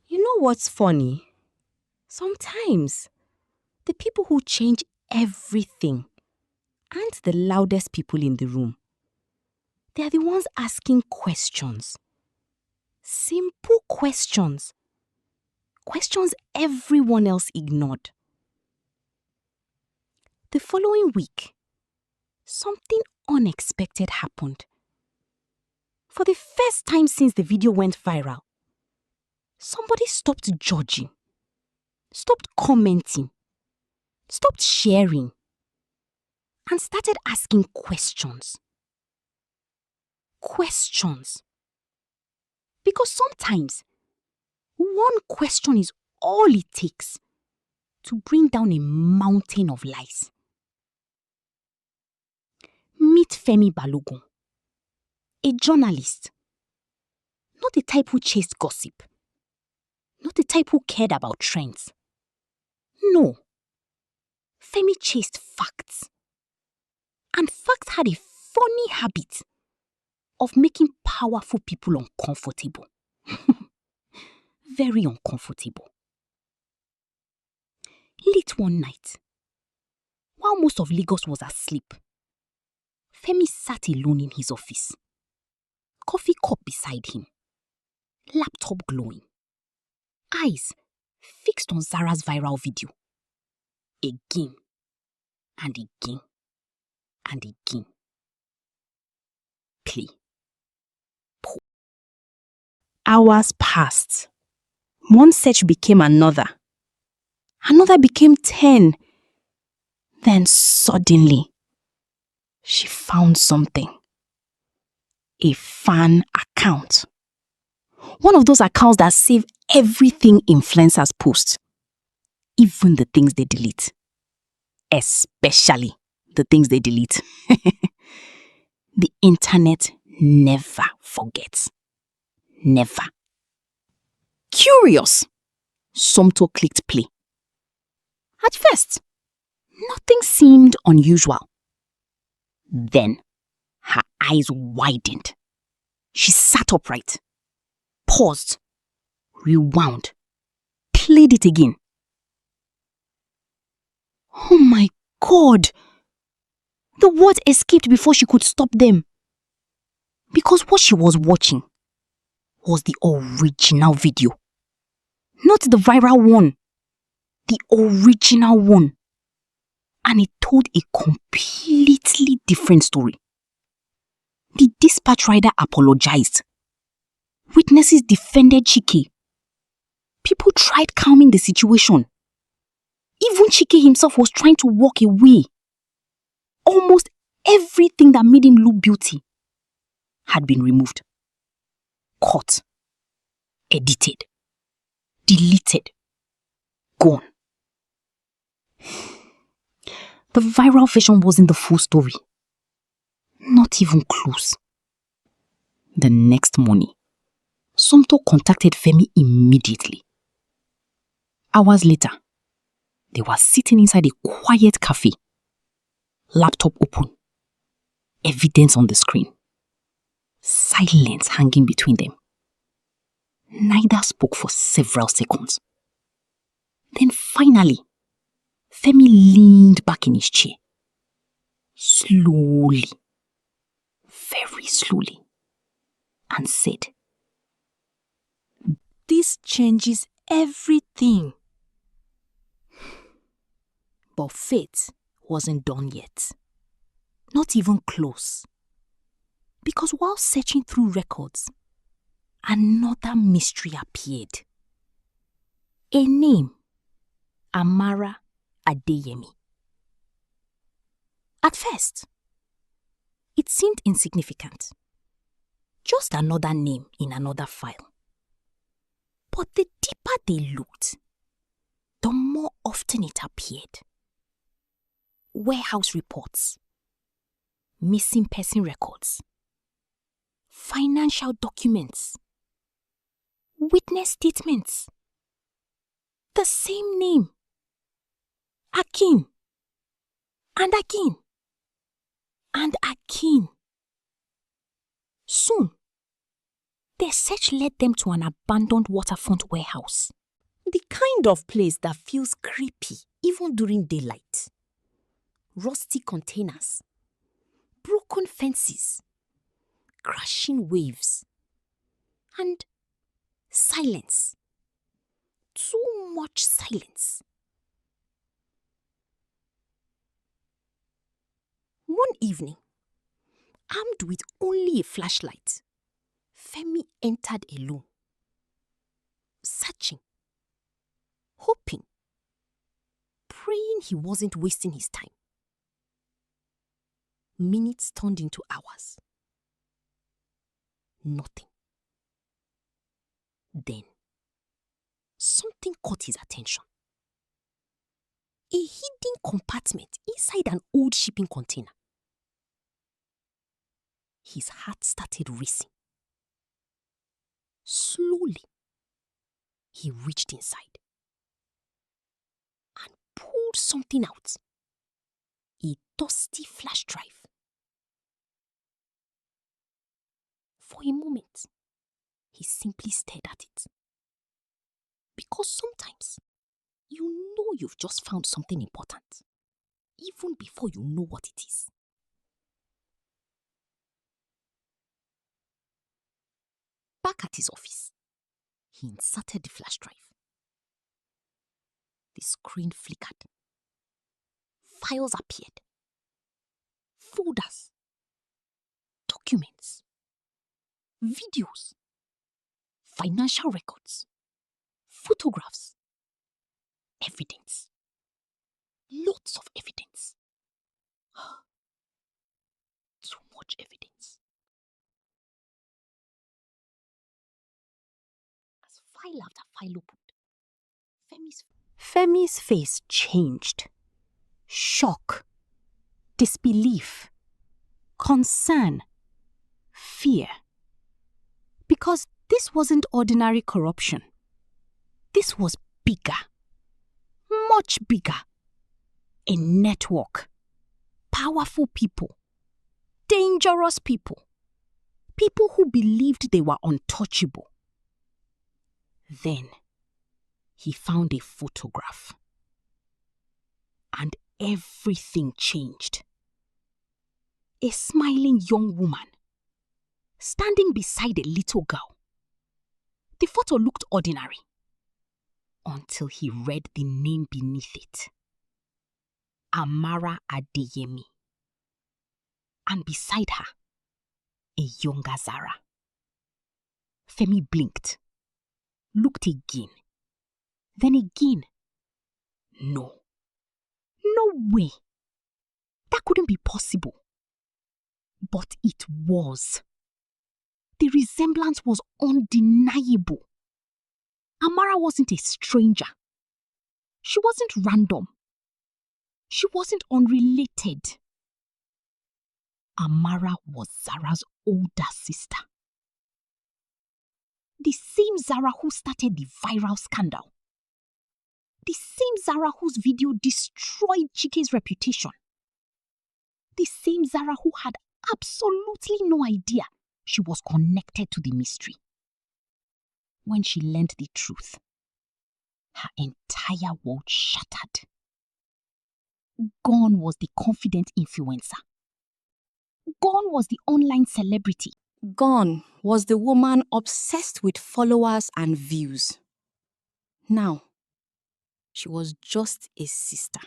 You know what's funny? Sometimes the people who change everything aren't the loudest people in the room. They are the ones asking questions. Simple questions. Questions everyone else ignored. The following week, something unexpected happened. For the first time since the video went viral, somebody stopped judging, stopped commenting, stopped sharing, and started asking questions. Questions. Because sometimes, one question is all it takes to bring down a mountain of lies. Meet Femi Balogun, a journalist. Not the type who chased gossip. Not the type who cared about trends. No. Femi chased facts. And facts had a funny habit of making powerful people uncomfortable. Very uncomfortable. Late one night, while most of Lagos was asleep, Femi sat alone in his office. Coffee cup beside him. Laptop glowing. Eyes fixed on Zara's viral video. Again and again and again. Play. Pause. Hours passed. One search became another. Another became 10. Then suddenly, she found something. A fan account. One of those accounts that save everything influencers post. Even the things they delete. Especially the things they delete. The internet never forgets. Never. Curious, Somto clicked play. At first, nothing seemed unusual. Then, her eyes widened. She sat upright, paused, rewound, played it again. Oh my God! The words escaped before she could stop them. Because what she was watching was the original video. Not the viral one. The original one. And it told a completely different story. The dispatch rider apologized. Witnesses defended Chike. People tried calming the situation. Even Chike himself was trying to walk away. Almost everything that made him look guilty had been removed. Cut. Edited. Deleted. Gone. The viral version wasn't the full story. Not even close. The next morning, Somto contacted Femi immediately. Hours later, they were sitting inside a quiet cafe. Laptop open. Evidence on the screen. Silence hanging between them. Neither spoke for several seconds. Then finally, Femi leaned back in his chair. Slowly, very slowly, and said, "This changes everything." But fate wasn't done yet. Not even close. Because while searching through records, another mystery appeared. A name, Zara Adeyemi. At first, it seemed insignificant. Just another name in another file. But the deeper they looked, the more often it appeared. Warehouse reports, missing person records, financial documents, witness statements. The same name. Again. And again. And again. Soon, Their search led them to an abandoned waterfront warehouse. The kind of place that feels creepy even during daylight. Rusty containers, broken fences, crashing waves, and silence. Too much silence. One evening, armed with only a flashlight, Femi entered alone, searching, hoping, praying he wasn't wasting his time. Minutes turned into hours. Nothing. Then, something caught his attention. A hidden compartment inside an old shipping container. His heart started racing. Slowly, he reached inside and pulled something out. A dusty flash drive. For a moment, he simply stared at it. Because sometimes, you know you've just found something important, even before you know what it is. Back at his office, he inserted the flash drive. The screen flickered. Files appeared. Folders. Documents. Videos. Financial records. Photographs. Evidence. Lots of evidence. Too much evidence. As file after file opened, Femi's face changed. Shock, disbelief, concern, fear. Because this wasn't ordinary corruption. This was bigger. Much bigger. A network. Powerful people. Dangerous people. People who believed they were untouchable. Then, he found a photograph. And everything changed. A smiling young woman, standing beside a little girl. The photo looked ordinary, until he read the name beneath it. Zara Adeyemi. And beside her, a younger Zara. Femi blinked, looked again, then again. No way. That couldn't be possible. But it was. The resemblance was undeniable. Amara wasn't a stranger. She wasn't random. She wasn't unrelated. Amara was Zara's older sister. The same Zara who started the viral scandal. The same Zara whose video destroyed Chike's reputation. The same Zara who had absolutely no idea she was connected to the mystery. When she learned the truth, her entire world shattered. Gone was the confident influencer. Gone was the online celebrity. Gone was the woman obsessed with followers and views. Now, she was just a sister.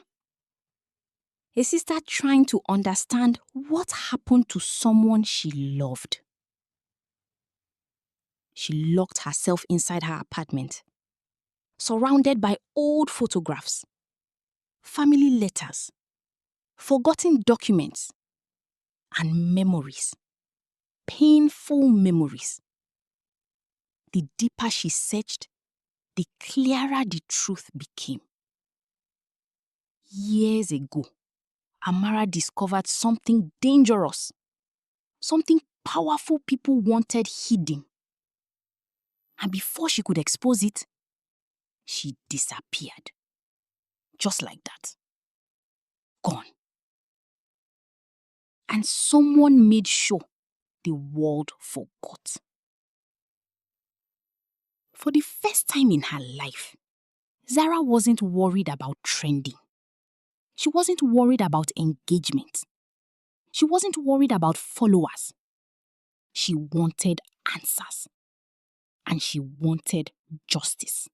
A sister trying to understand what happened to someone she loved. She locked herself inside her apartment, surrounded by old photographs, family letters, forgotten documents, and memories. Painful memories. The deeper she searched, the clearer the truth became. Years ago, Amara discovered something dangerous, something powerful people wanted hidden. And before she could expose it, she disappeared. Just like that. Gone. And someone made sure the world forgot. For the first time in her life, Zara wasn't worried about trending. She wasn't worried about engagement. She wasn't worried about followers. She wanted answers. And she wanted justice.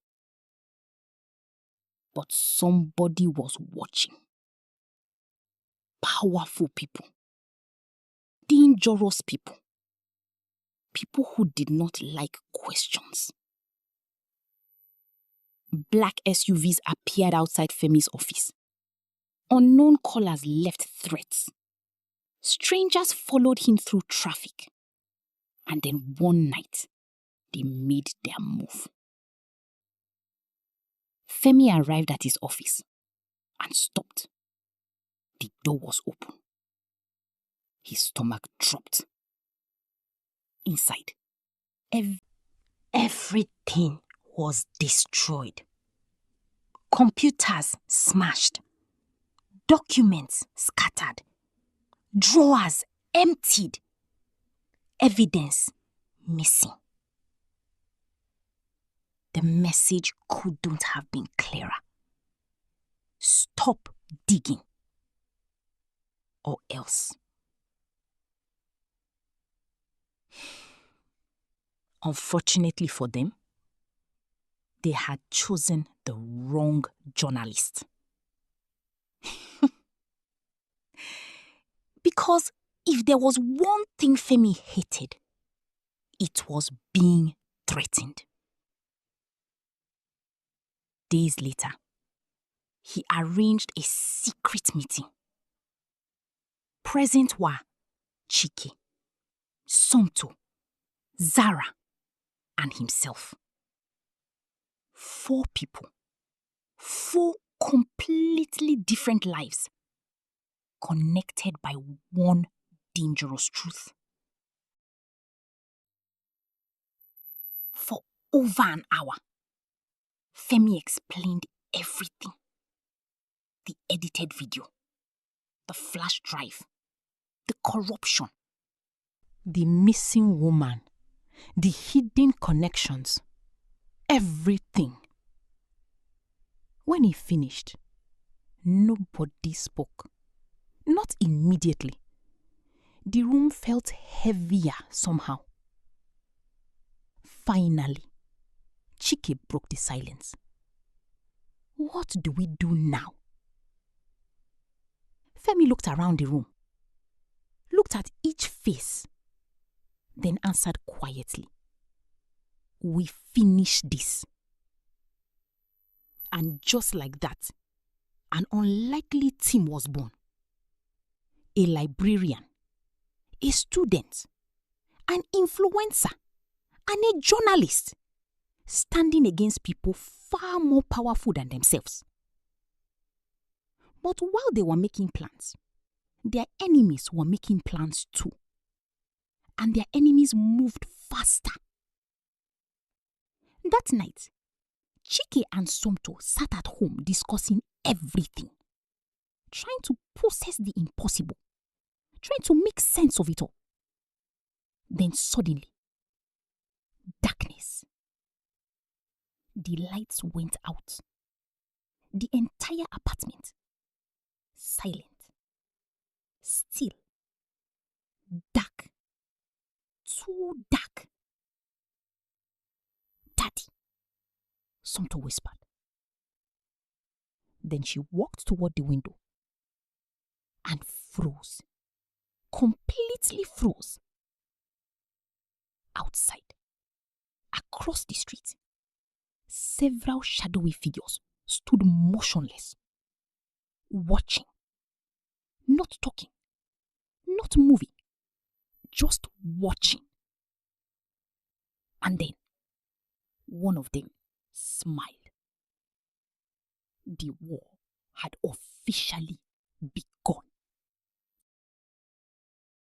But somebody was watching. Powerful people. Dangerous people. People who did not like questions. Black SUVs appeared outside Femi's office. Unknown callers left threats. Strangers followed him through traffic. And then one night, they made their move. Femi arrived at his office and stopped. The door was open. His stomach dropped. Inside, everything was destroyed. Computers smashed. Documents scattered. Drawers emptied. Evidence missing. The message couldn't have been clearer. Stop digging. Or else. Unfortunately for them, they had chosen the wrong journalist. Because if there was one thing Femi hated, it was being threatened. Days later, he arranged a secret meeting. Present were Chike, Somto, Zara, and himself. 4 people. 4 completely different lives. Connected by one dangerous truth. For over an hour, Femi explained everything. The edited video, the flash drive, the corruption, the missing woman, the hidden connections, everything. When he finished, nobody spoke. Not immediately. The room felt heavier somehow. Finally, Chike broke the silence. What do we do now? Femi looked around the room, looked at each face, then answered quietly. We finish this. And just like that, an unlikely team was born. A librarian, a student, an influencer, and a journalist standing against people far more powerful than themselves. But while they were making plans, their enemies were making plans too. And their enemies moved faster. That night, Chike and Somto sat at home discussing everything, trying to process the impossible, trying to make sense of it all. Then suddenly, darkness. The lights went out. The entire apartment, silent, still, dark, too dark. Daddy, Somto whispered. Then she walked toward the window and froze, completely froze. Outside, across the street, several shadowy figures stood motionless, watching, not talking, not moving, just watching. And then, one of them smiled. The war had officially begun.